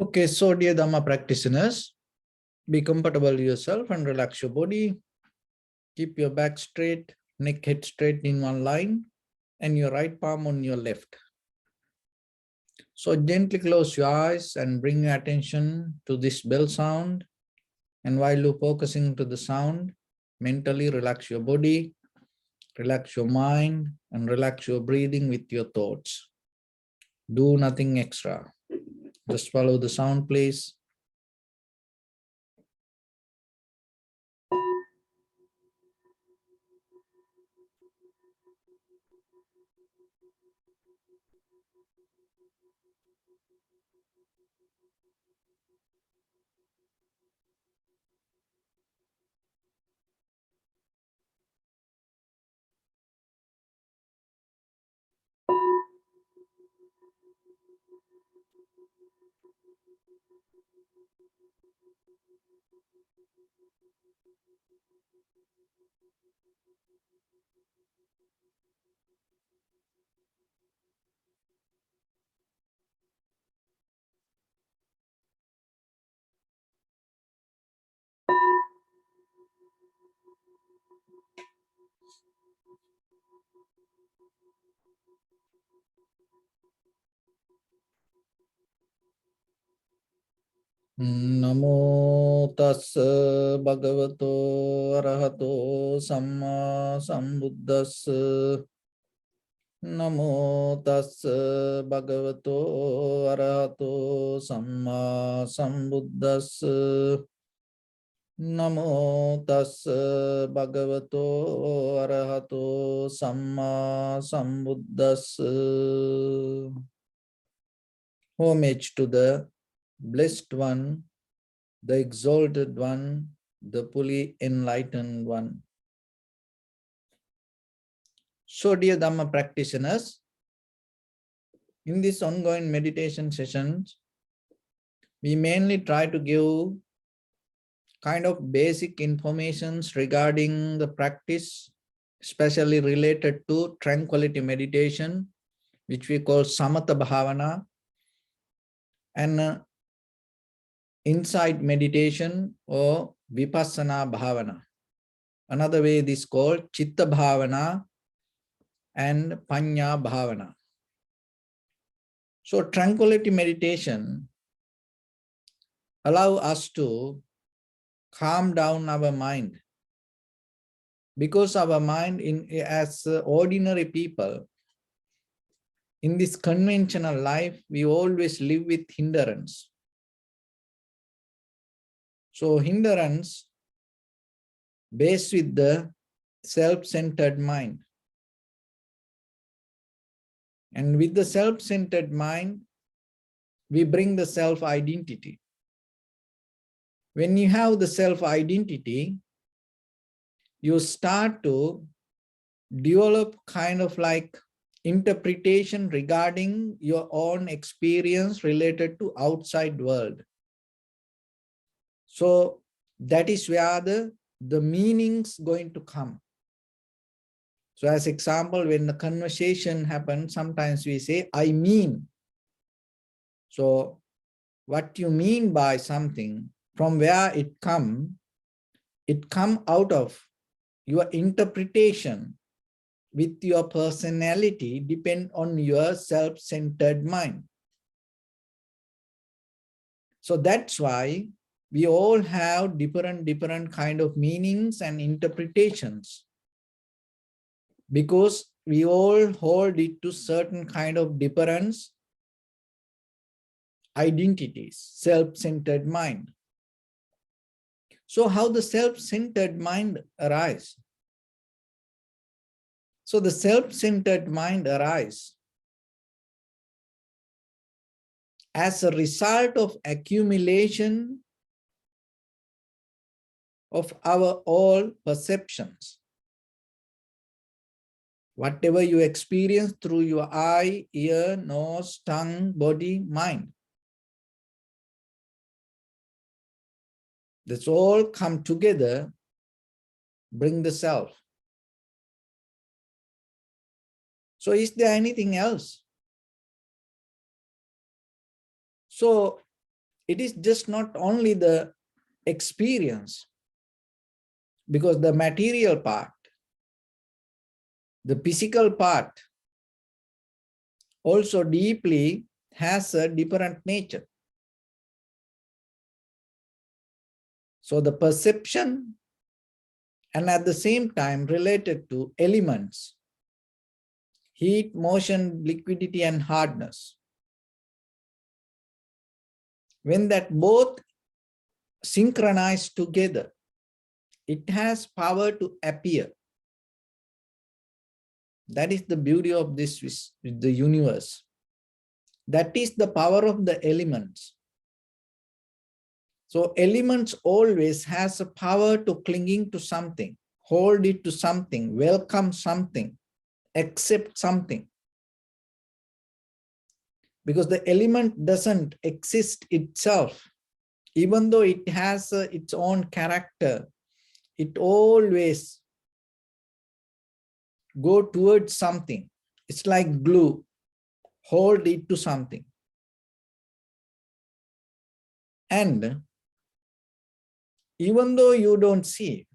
Okay, so dear Dharma practitioners, be comfortable yourself and relax your body. Keep your back straight, neck head straight in one line, and your right palm on your left. So gently close your eyes and bring your attention to this bell sound. And while you're focusing to the sound, mentally relax your body, relax your mind, and relax your breathing with your thoughts. Do nothing extra. Just follow the sound, please. Namo tassa bhagavato arahato samma sambuddhassa. Namo tassa bhagavato arahato samma sambuddhassa. Namo tassa bhagavato arahato samma sambuddhassa. Homage to the Blessed One, the Exalted One, the fully enlightened One. So, dear Dhamma practitioners, in this ongoing meditation sessions, we mainly try to give kind of basic informations regarding the practice, especially related to tranquility meditation, which we call samatha bhavana, and insight meditation or vipassana bhavana. Another way this is called chitta bhavana and panya bhavana. So tranquility meditation allow us to calm down our mind, because our mind as ordinary people in this conventional life, we always live with hindrance. So hindrance based with the self-centered mind. And with the self-centered mind, we bring the self-identity. When you have the self-identity, you start to develop kind of like interpretation regarding your own experience related to outside world. So that is where the meanings going to come. So as example, when the conversation happens, sometimes we say, I mean. So what you mean by something, from where it come out of your interpretation with your personality, depend on your self-centered mind. So that's why we all have different kind of meanings and interpretations, because we all hold it to certain kind of difference identities, self-centered mind. So how the self-centered mind arise? So the self-centered mind arise as a result of accumulation of our all perceptions. Whatever you experience through your eye, ear, nose, tongue, body, mind. That's all come together, bring the self. So is there anything else? So it is just not only the experience, because the material part, the physical part also deeply has a different nature. So the perception and at the same time related to elements, heat, motion, liquidity, and hardness. When that both synchronize together, it has power to appear. That is the beauty of this, the universe. That is the power of the elements. So elements always has a power to clinging to something, hold it to something, welcome something, accept something. Because the element doesn't exist itself, even though it has its own character, it always go towards something. It's like glue, hold it to something. And even though you don't see it,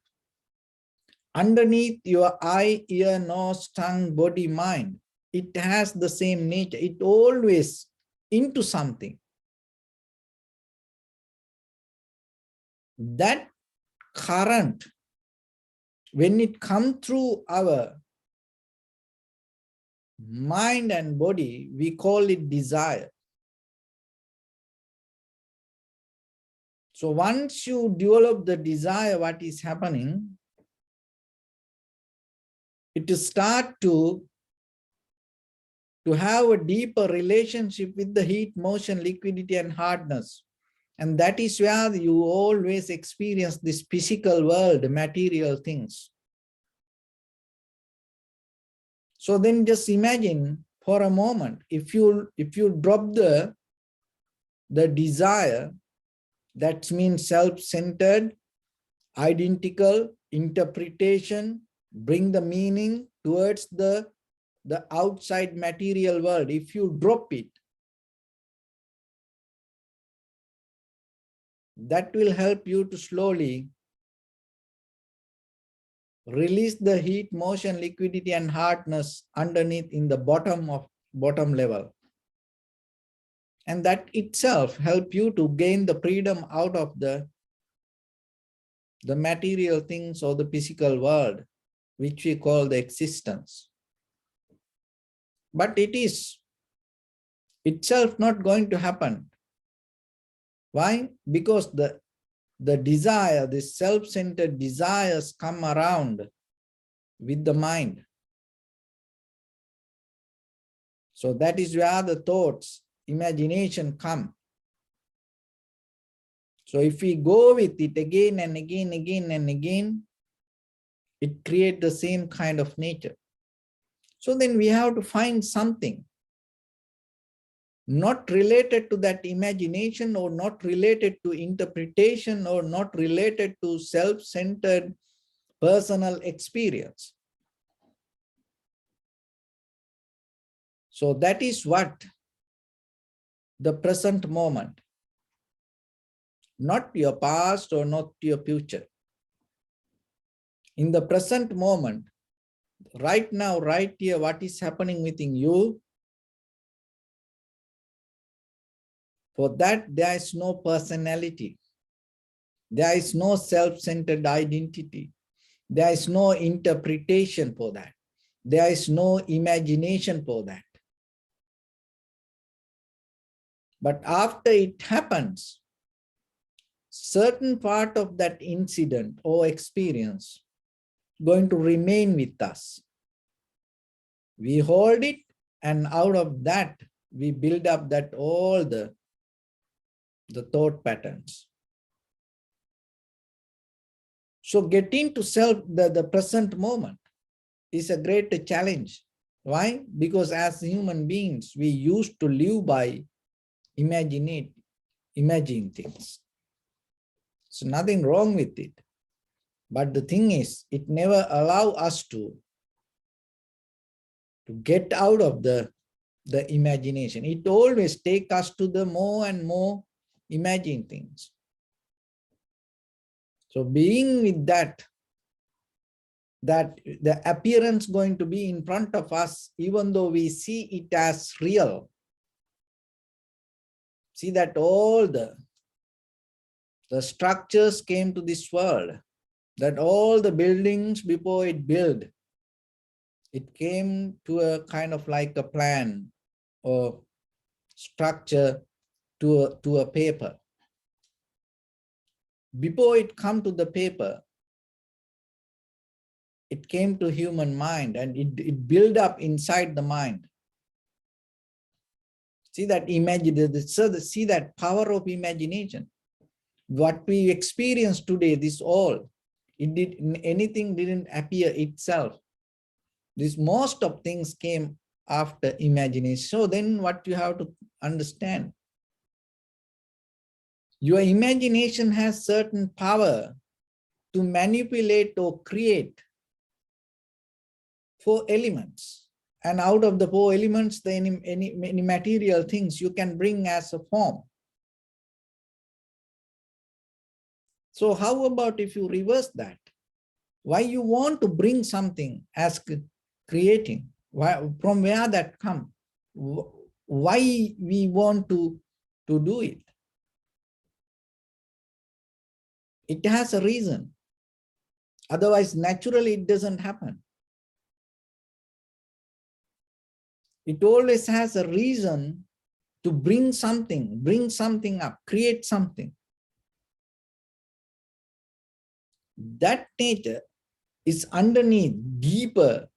underneath your eye, ear, nose, tongue, body, mind, it has the same nature. It always into something. That current, when it comes through our mind and body, we call it desire. So once you develop the desire, what is happening? It will start to have a deeper relationship with the heat, motion, liquidity, and hardness. And that is where you always experience this physical world, material things. So then just imagine for a moment, if you drop the desire, that means self-centered, identical, interpretation, bring the meaning towards the outside material world. If you drop it, that will help you to slowly release the heat, motion, liquidity, and hardness underneath in the bottom level. And that itself help you to gain the freedom out of the material things or the physical world, which we call the existence. But it is itself not going to happen. Why? Because the desire, the self-centered desires come around with the mind. So that is where the thoughts, imagination come. So if we go with it again and again, it creates the same kind of nature. So then we have to find something not related to that imagination, or not related to interpretation, or not related to self-centered personal experience. So that is what the present moment, not your past or not your future. In the present moment, right now, right here, what is happening within you, for that there is no personality. There is no self-centered identity. There is no interpretation for that. There is no imagination for that. But after it happens, certain part of that incident or experience going to remain with us. We hold it, and out of that, we build up that all the thought patterns. So getting to the present moment is a great challenge. Why? Because as human beings, we used to live by imagining things. So nothing wrong with it. But the thing is, it never allows us to get out of the imagination. It always takes us to the more and more imagine things. So being with that the appearance going to be in front of us, even though we see it as real, see that all the structures came to this world, that all the buildings before it built, it came to a kind of like a plan or structure to a paper. Before it come to the paper, it came to human mind, and it built up inside the mind. See that see that power of imagination. What we experience today, this all, anything didn't appear itself. This most of things came after imagination. So then what you have to understand, your imagination has certain power to manipulate or create 4 elements. And out of the 4 elements, any material things you can bring as a form. So how about if you reverse that? Why you want to bring something as creating? Why, from where that come? Why we want to do it? It has a reason. Otherwise, naturally, it doesn't happen. It always has a reason to bring something up, create something. That nature is underneath, deeper,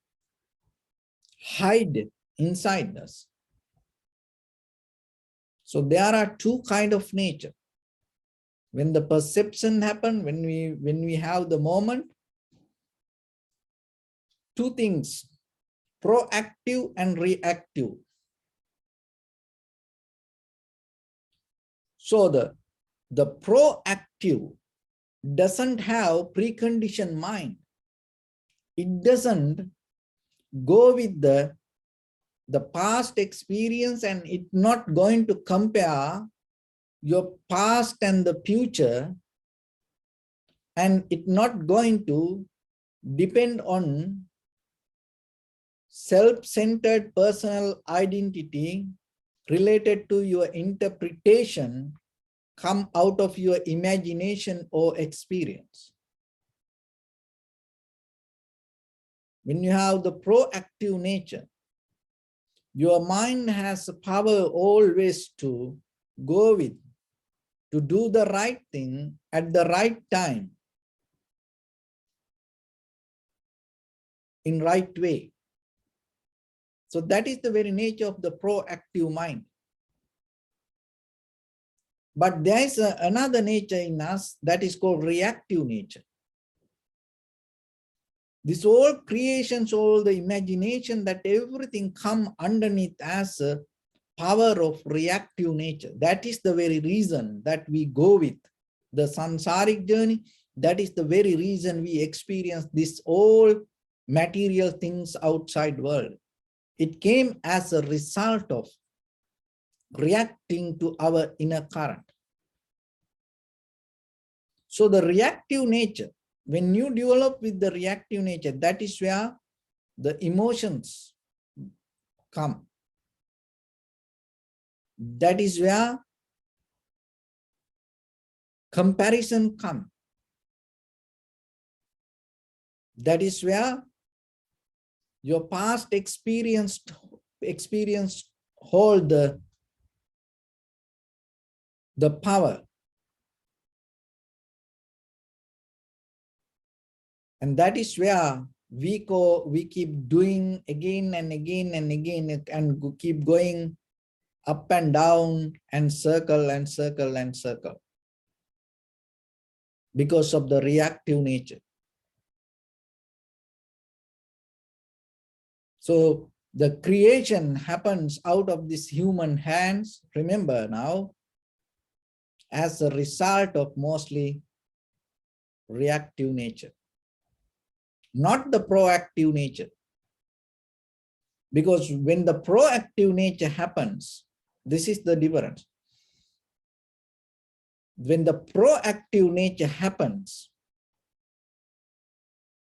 hide inside us. So there are 2 kinds of nature. When the perception happens, when we have the moment, 2 things, proactive and reactive. So the proactive doesn't have preconditioned mind. It doesn't go with the past experience, and it's not going to compare your past and the future, and it's not going to depend on self-centered personal identity related to your interpretation come out of your imagination or experience. When you have the proactive nature, your mind has the power always to go with, to do the right thing at the right time, in right way. So that is the very nature of the proactive mind. But there is another nature in us that is called reactive nature. This whole creations, all the imagination, that everything come underneath as a power of reactive nature. That is the very reason that we go with the samsaric journey. That is the very reason we experience this all material things outside world. It came as a result of reacting to our inner current. So the reactive nature, when you develop with the reactive nature, that is where the emotions come. That is where comparison comes. That is where your past experience hold the power. And that is where we keep doing again and again and again, and keep going up and down and circle and circle and circle, because of the reactive nature. So the creation happens out of these human hands, remember now, as a result of mostly reactive nature, not the proactive nature. Because when the proactive nature happens, this is the difference. When the proactive nature happens,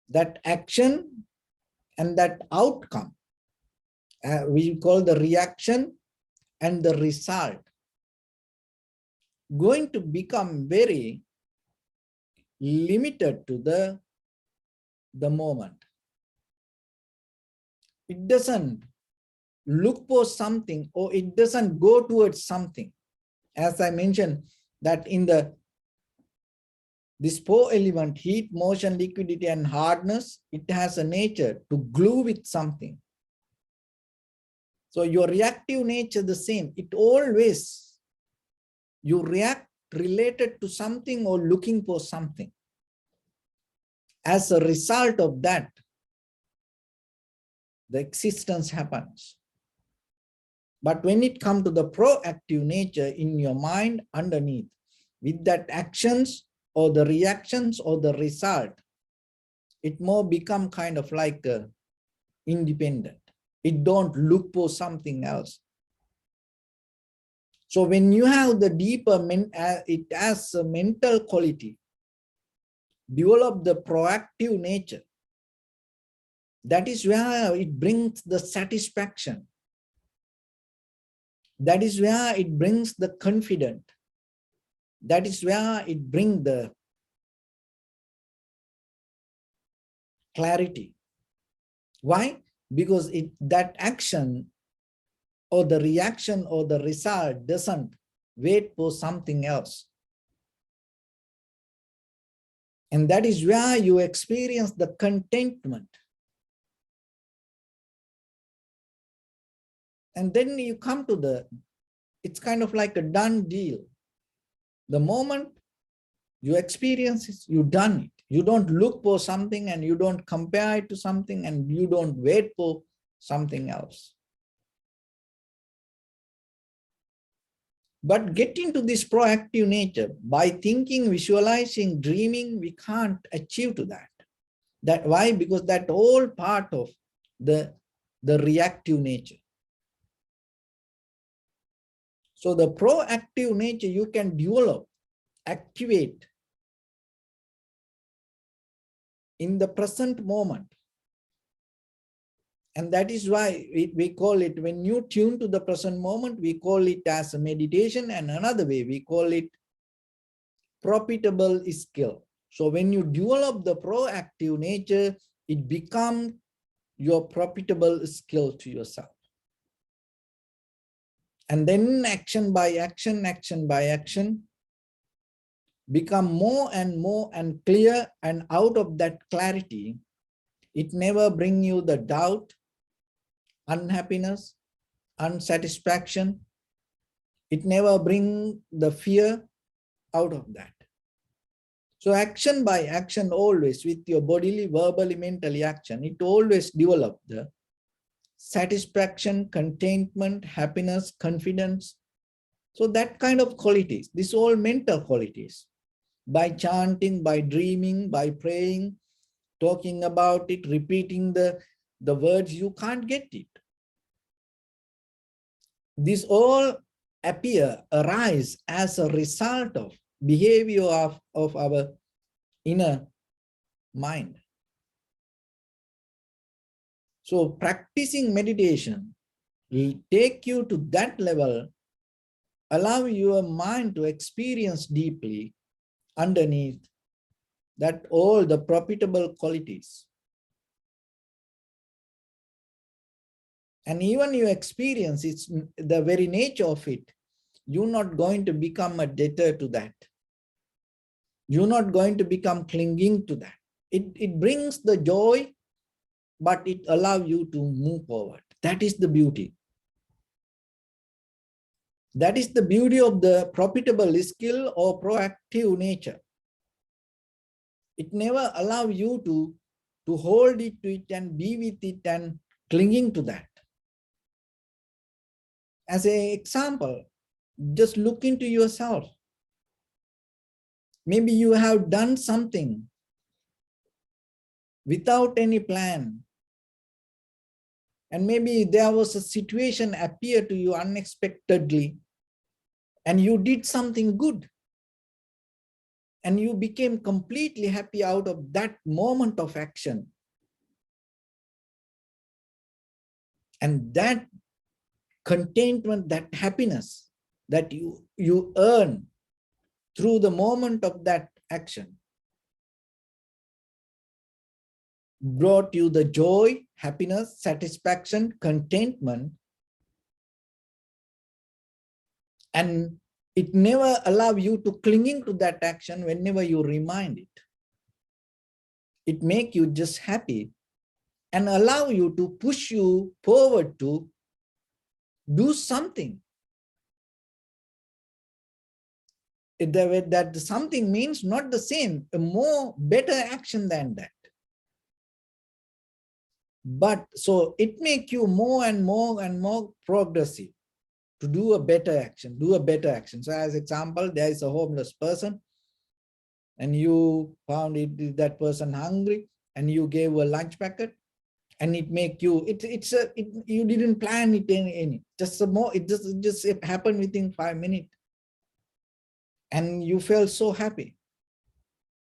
that action and that outcome, we call the reaction and the result, going to become very limited to the moment. It doesn't look for something, or it doesn't go towards something. As I mentioned, that in this four element, heat, motion, liquidity, and hardness, it has a nature to glue with something. So your reactive nature the same. It always, you react related to something or looking for something. As a result of that, the existence happens. But when it comes to the proactive nature in your mind underneath, with that actions or the reactions or the result, it more become kind of like independent. It don't look for something else. So when you have the deeper, it has a mental quality, develop the proactive nature. That is where it brings the satisfaction. That is where it brings the confidence. That is where it brings the clarity. Why? Because that action or the reaction or the result doesn't wait for something else. And that is where you experience the contentment. And then you come to it's kind of like a done deal. The moment you experience it, you done it. You don't look for something and you don't compare it to something and you don't wait for something else. But getting to this proactive nature, by thinking, visualizing, dreaming, we can't achieve to that. Why? Because that all part of the reactive nature. So the proactive nature you can develop, activate in the present moment. And that is why we call it, when you tune to the present moment, we call it as a meditation, and another way we call it profitable skill. So when you develop the proactive nature, it becomes your profitable skill to yourself. And then action by action, become more and clear, and out of that clarity, it never bring you the doubt, unhappiness, unsatisfaction. It never bring the fear out of that. So action by action, always with your bodily, verbally, mentally action, it always develop the satisfaction, contentment, happiness, confidence. So that kind of qualities, these all mental qualities. By chanting, by dreaming, by praying, talking about it, repeating the words, you can't get it. These all arise as a result of behavior of our inner mind. So practicing meditation will take you to that level, allow your mind to experience deeply underneath that all the profitable qualities. And even you experience it's the very nature of it, you're not going to become a debtor to that. You're not going to become clinging to that. It brings the joy, but it allows you to move forward. That is the beauty. That is the beauty of the profitable skill or proactive nature. It never allows you to hold it to it and be with it and clinging to that. As an example, just look into yourself. Maybe you have done something without any plan. And maybe there was a situation appear to you unexpectedly and you did something good. and you became completely happy out of that moment of action. And that contentment, that happiness that you earn through the moment of that action brought you the joy, happiness, satisfaction, contentment, and it never allow you to clinging to that action whenever you remind it. It make you just happy and allow you to push you forward to do something. That something means not the same, a more better action than that. But so it make you more and more and more progressive to do a better action, do a better action. So as example, there is a homeless person and you found that person hungry and you gave a lunch packet, and it make you, you didn't plan it any, just it just it happened within 5 minutes and you felt so happy.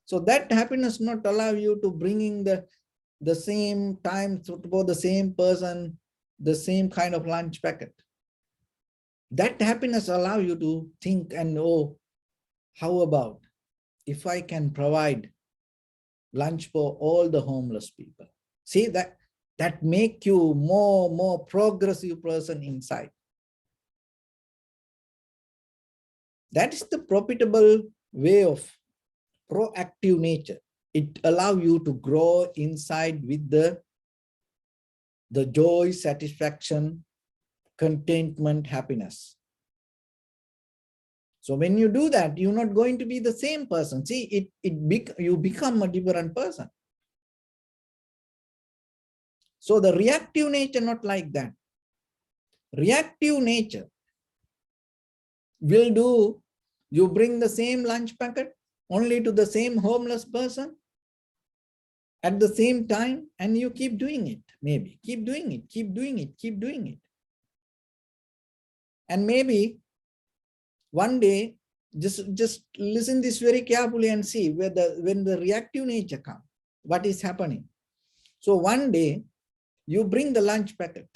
So that happiness not allow you to bringing the same time for the same person, the same kind of lunch packet. That happiness allow you to think and, oh, how about if I can provide lunch for all the homeless people? See, that make you more progressive person inside. That is the profitable way of proactive nature. It allows you to grow inside with the joy, satisfaction, contentment, happiness. So when you do that, you're not going to be the same person. See, you become a different person. So the reactive nature, not like that. Reactive nature will do, you bring the same lunch packet only to the same homeless person at the same time, and you keep doing it, maybe. Keep doing it, keep doing it, keep doing it. And maybe one day, just listen this very carefully and see when the reactive nature comes, what is happening. So one day, you bring the lunch packet,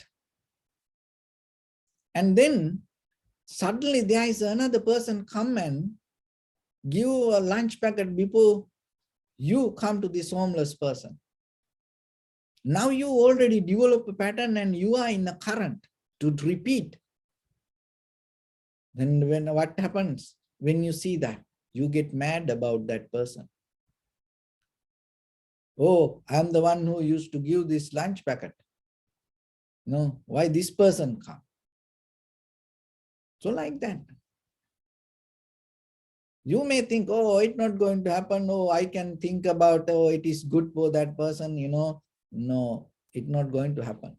and then suddenly there is another person come and give a lunch packet before you come to this homeless person. Now you already develop a pattern and you are in a current to repeat. Then what happens when you see that? You get mad about that person. Oh, I'm the one who used to give this lunch packet. No, why this person come? So like that. You may think, oh, it's not going to happen. Oh, I can think about, oh, it is good for that person, you know. No, it's not going to happen.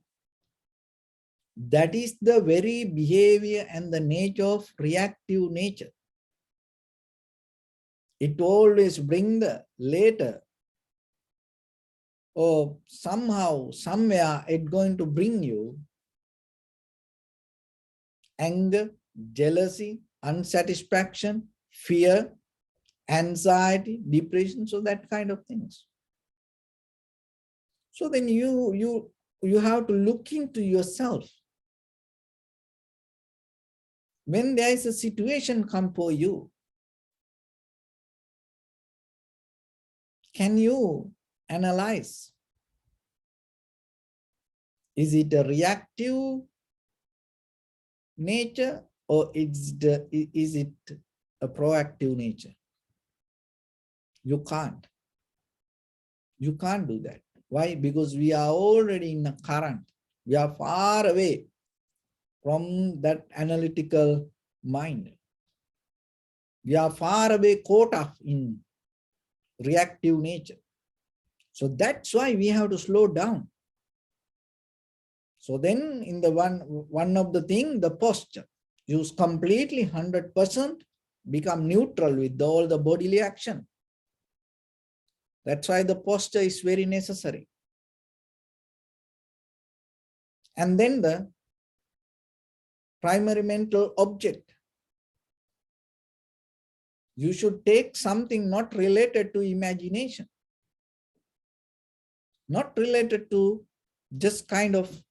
That is the very behavior and the nature of reactive nature. It always brings the later, or somehow, somewhere, it's going to bring you anger, jealousy, unsatisfaction, fear, anxiety, depression, so that kind of things. So then you have to look into yourself. When there is a situation come for you, can you analyze? Is it a reactive nature or is it a proactive nature? You can't. You can't do that. Why? Because we are already in a current. We are far away from that analytical mind. We are far away caught up in reactive nature. So that's why we have to slow down. So then in the one of the thing, the posture, use completely 100%, become neutral with all the bodily action. That's why the posture is very necessary. And then the primary mental object. You should take something not related to imagination, not related to just kind of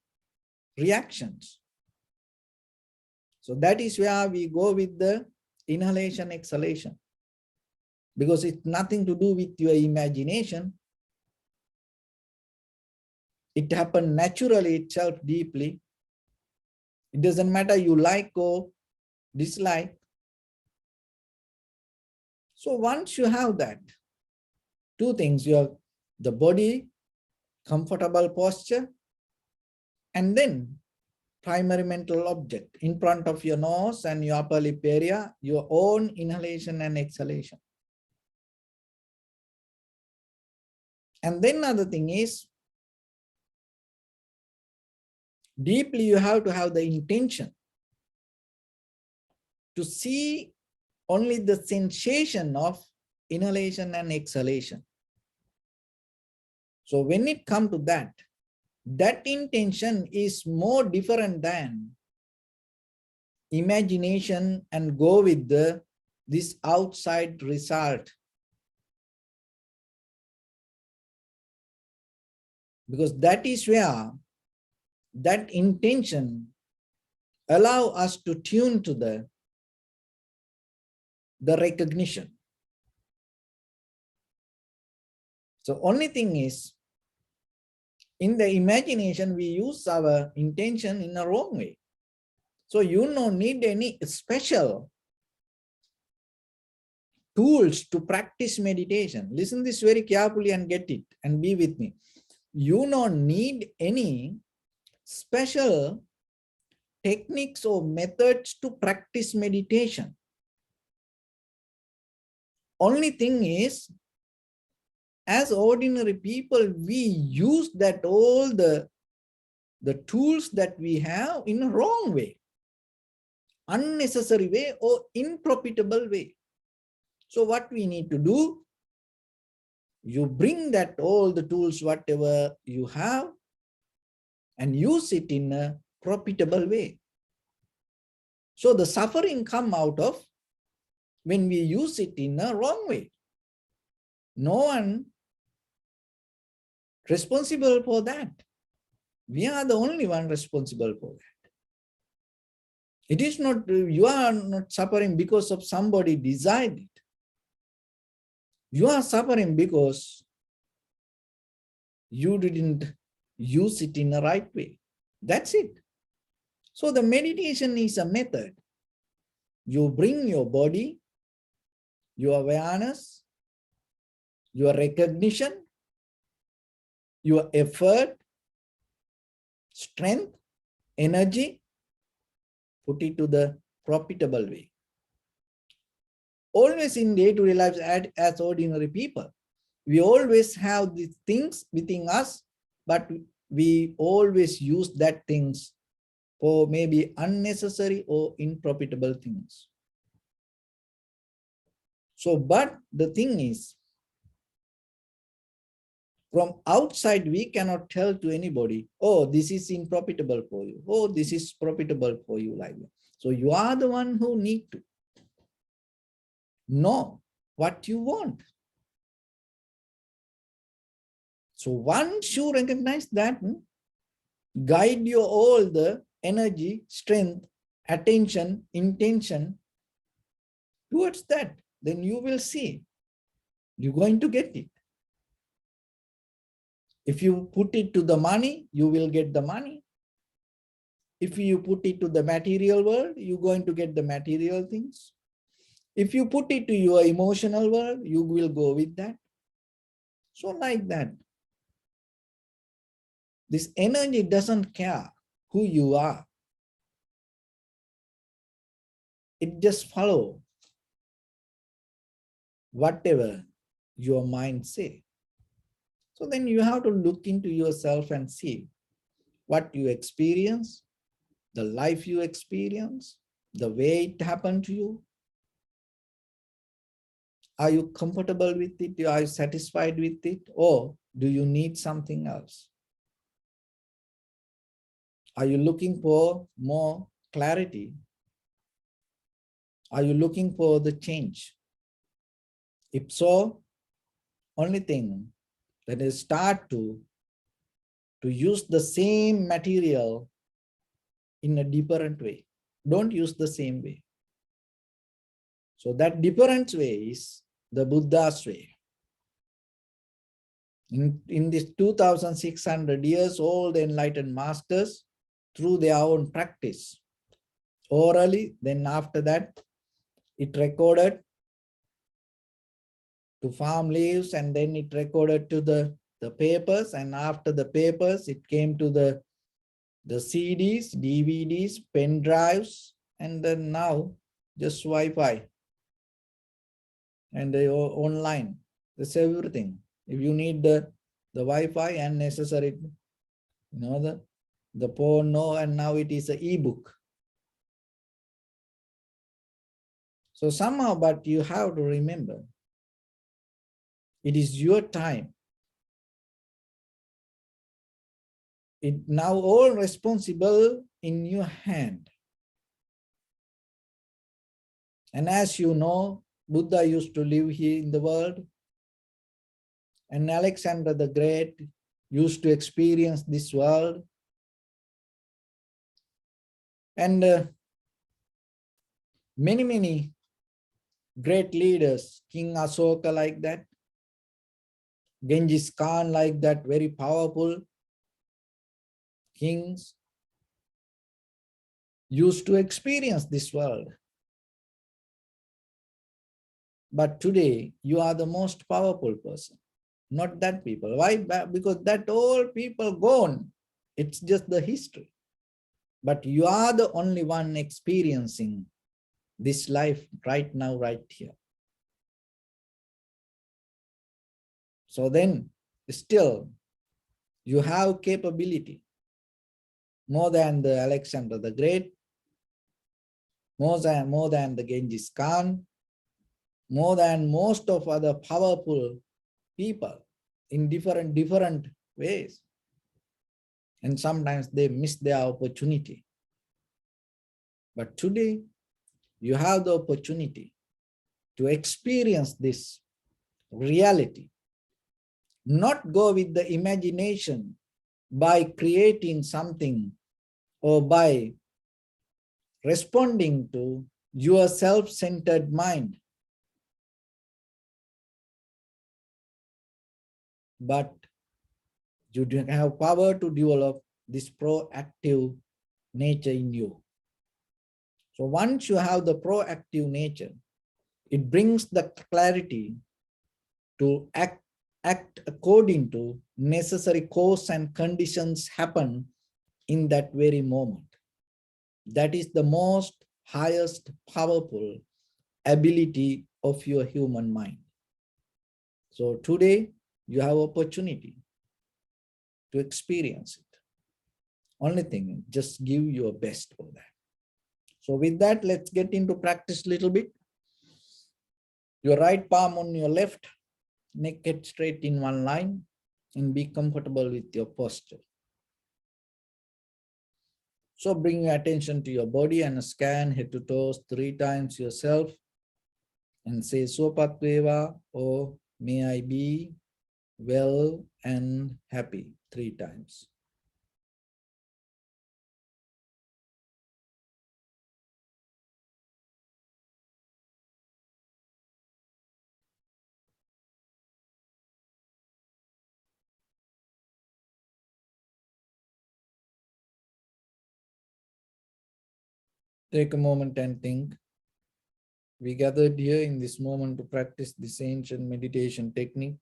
reactions. So that is where we go with the inhalation, exhalation, because it's nothing to do with your imagination. It happened naturally itself deeply. It doesn't matter you like or dislike. So once you have that, two things, you have the body, comfortable posture, and then primary mental object in front of your nose and your upper lip area, your own inhalation and exhalation. And then another thing is, deeply you have to have the intention to see only the sensation of inhalation and exhalation. So when it comes to that, that intention is more different than imagination and go with this outside result. Because that is where that intention allow us to tune to the recognition. So only thing is, in the imagination, we use our intention in a wrong way. So you don't need any special tools to practice meditation. Listen this very carefully and get it and be with me. You don't need any special techniques or methods to practice meditation. Only thing is, as ordinary people, we use that all the tools that we have in a wrong way, unnecessary way or unprofitable way. So what we need to do, you bring that all the tools, whatever you have, and use it in a profitable way. So the suffering come out of when we use it in a wrong way. No one responsible for that. We are the only one responsible for that. It is not, you are not suffering because of somebody desired it. You are suffering because you didn't use it in the right way. That's it. So the meditation is a method. You bring your body, your awareness, your recognition, your effort, strength, energy, put it to the profitable way. Always in day-to-day lives as ordinary people, we always have these things within us, but we always use that things for maybe unnecessary or unprofitable things. So, but the thing is, from outside, we cannot tell to anybody, oh, this is unprofitable for you. Oh, this is profitable for you, like that. So you are the one who need to know what you want. So once you recognize that, guide your all the energy, strength, attention, intention towards that, then you will see you're going to get it. If you put it to the money, you will get the money. If you put it to the material world, you're going to get the material things. If you put it to your emotional world, you will go with that. So like that. This energy doesn't care who you are. It just follows whatever your mind says. So then you have to look into yourself and see what you experience, the life you experience, the way it happened to you. Are you comfortable with it? Are you satisfied with it? Or do you need something else? Are you looking for more clarity? Are you looking for the change? If so, only thing that is start to use the same material in a different way. Don't use the same way. So that different way is the Buddha's way. In this 2,600 years, all the enlightened masters, through their own practice, orally, then after that, it recorded to farm leaves, and then it recorded to the papers, and after the papers, it came to the CDs, DVDs, pen drives, and then now just Wi-Fi and the online. That's everything. If you need the Wi-Fi and necessary, the porno, and now it is an e-book. So somehow, but you have to remember, it is your time. It now all responsible in your hand. And as you know, Buddha used to live here in the world, and Alexander the Great used to experience this world. And many great leaders, King Asoka like that, Genghis Khan like that, very powerful kings, used to experience this world. But today, you are the most powerful person, not that people. Why? Because that all people gone. It's just the history. But you are the only one experiencing this life right now, right here. So then, still, you have capability more than the Alexander the Great, more than the Genghis Khan, more than most of other powerful people in different ways. And sometimes they miss their opportunity. But today, you have the opportunity to experience this reality. Not go with the imagination by creating something or by responding to your self-centered mind. But you don't have power to develop this proactive nature in you. So once you have the proactive nature, it brings the clarity to act according to necessary cause and conditions happen in that very moment. That is the most highest powerful ability of your human mind. So today you have opportunity to experience it. Only thing, just give your best for that. So with that, let's get into practice a little bit. Your right palm on your left, neck head straight in one line, and be comfortable with your posture. So bring your attention to your body and scan head to toes 3 times yourself and say Sopatveva, or may I be well and happy 3 times. Take a moment and think. We gathered here in this moment to practice this ancient meditation technique.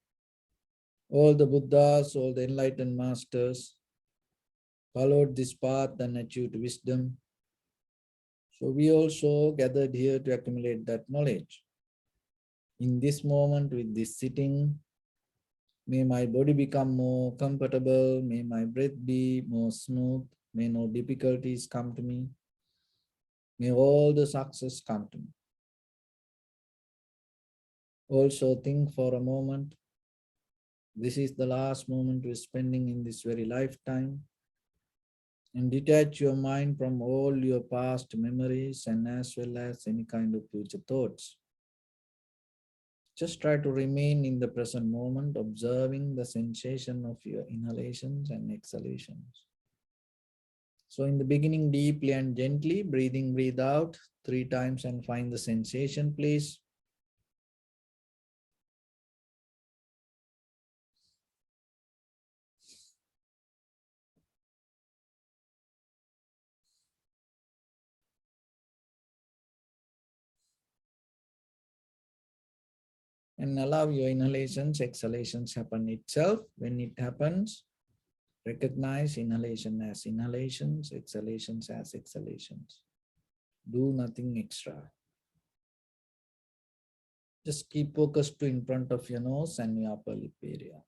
All the Buddhas, all the enlightened masters followed this path and achieved wisdom. So we also gathered here to accumulate that knowledge. In this moment with this sitting, may my body become more comfortable, may my breath be more smooth, may no difficulties come to me, may all the success come to me. Also think for a moment, this is the last moment we're spending in this very lifetime, and detach your mind from all your past memories and as well as any kind of future thoughts. Just try to remain in the present moment, observing the sensation of your inhalations and exhalations. So in the beginning, deeply and gently, breathe out 3 times and find the sensation, please. And allow your inhalations, exhalations happen itself. When it happens, recognize inhalation as inhalations, exhalations as exhalations. Do nothing extra. Just keep focused to in front of your nose and your upper lip area.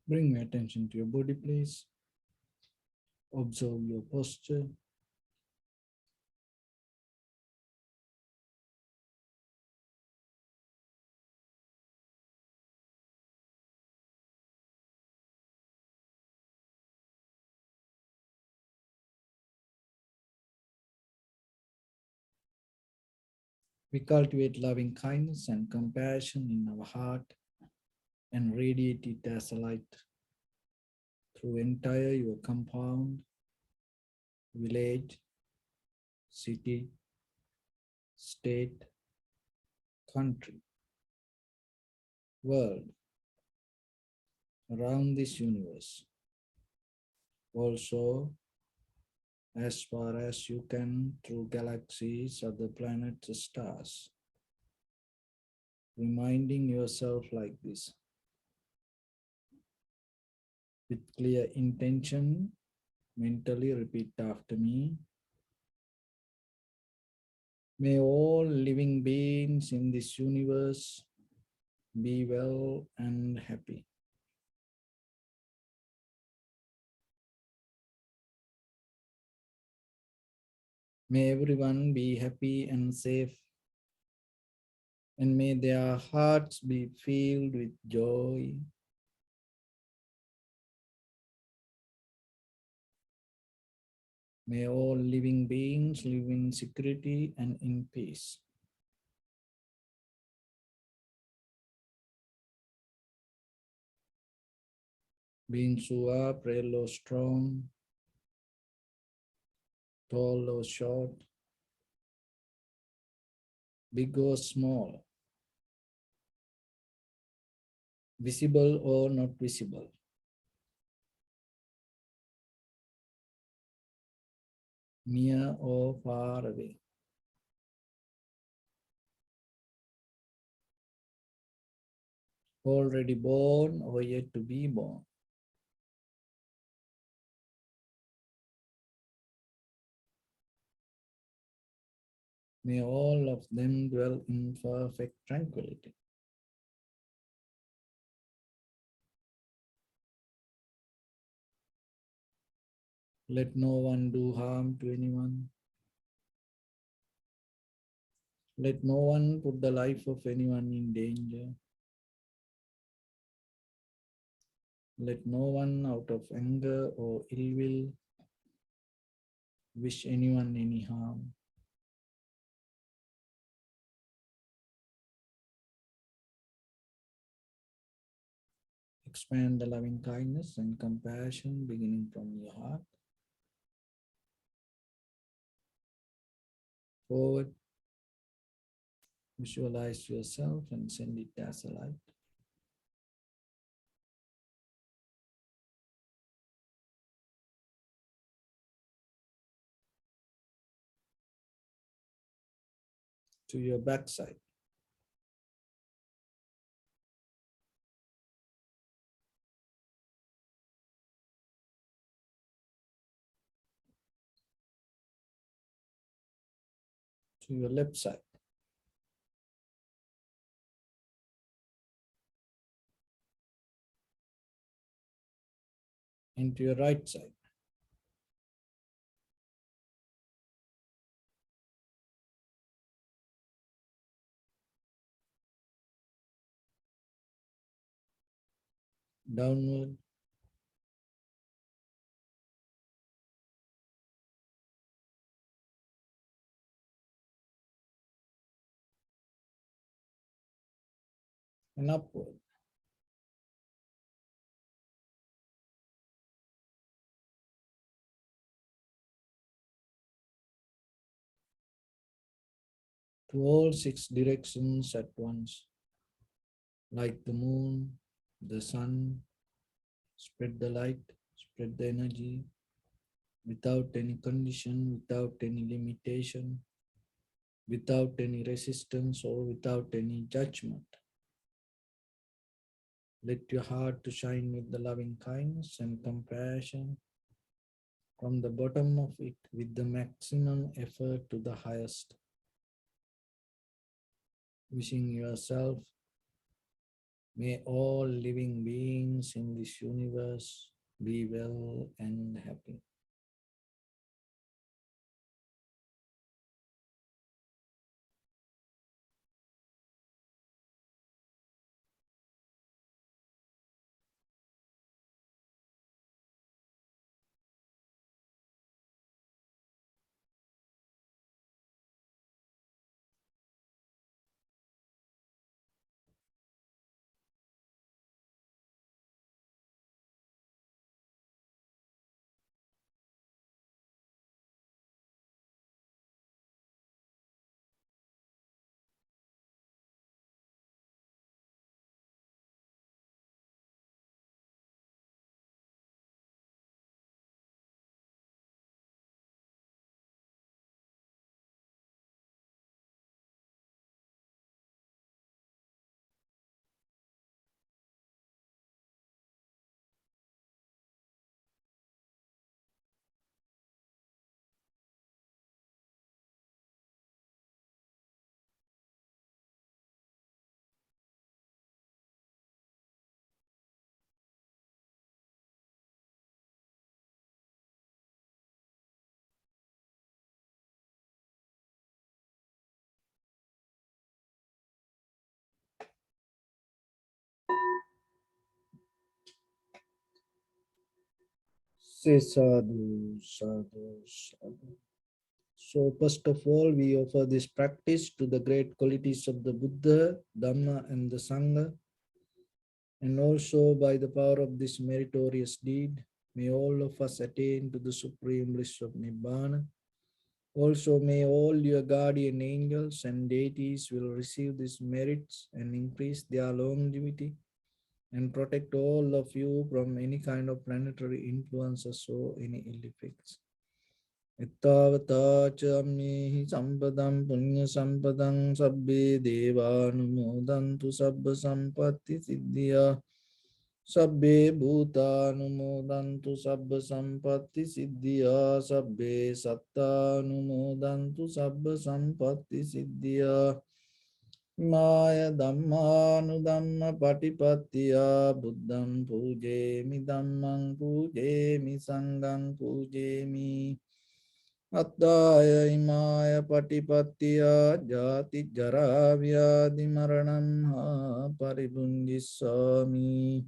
Bring your attention to your body, please. Observe your posture. We cultivate loving kindness and compassion in our heart and radiate it as a light through entire your compound, village, city, state, country, world, around this universe. Also, as far as you can through galaxies, other planets, stars, reminding yourself like this with clear intention. Mentally repeat after me. May all living beings in this universe be well and happy. May everyone be happy and safe, and may their hearts be filled with joy. May all living beings live in security and in peace. Beings who are frail or strong, tall or short, big or small, visible or not visible, near or far away. Already born or yet to be born. May all of them dwell in perfect tranquility. Let no one do harm to anyone. Let no one put the life of anyone in danger. Let no one out of anger or ill will wish anyone any harm. Expand the loving kindness and compassion beginning from your heart. Forward, visualize yourself and send it as a light. To your backside. To your left side. And to your right side. Downward. And upward. To all six directions at once. Like the moon, the sun, spread the light, spread the energy without any condition, without any limitation, without any resistance or without any judgment. Let your heart to shine with the loving kindness and compassion from the bottom of it with the maximum effort to the highest. Wishing yourself May all living beings in this universe be well and happy. Say sadhu, sadhu, sadhu. So first of all, we offer this practice to the great qualities of the Buddha, Dhamma, and the Sangha. And also by the power of this meritorious deed, may all of us attain to the supreme bliss of Nibbana. Also may all your guardian angels and deities will receive these merits and increase their longevity and protect all of you from any kind of planetary influences or any ill effects. Ittavata cha ammehi sampadam punya sampadam sabbe devanumodantu sabba sampatti siddhya sabbe bhutanumodantu sabba sampatti siddhya sabbe sattanumodantu sabba sampatti siddhya Maya Dhammanudhamma Patipattiya Buddham Pujemi Dhammam Pujemi Sangham Pujemi Attaya Imaya Patipattiya Jati Jara Vyadi Maranam Ha Paribunjissami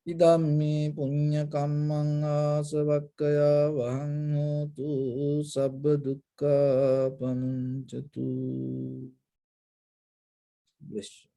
Idammi Punya Kammang Asavakkaya Vahang Hotu Sabba Dukkha Pamunchatu Bless you.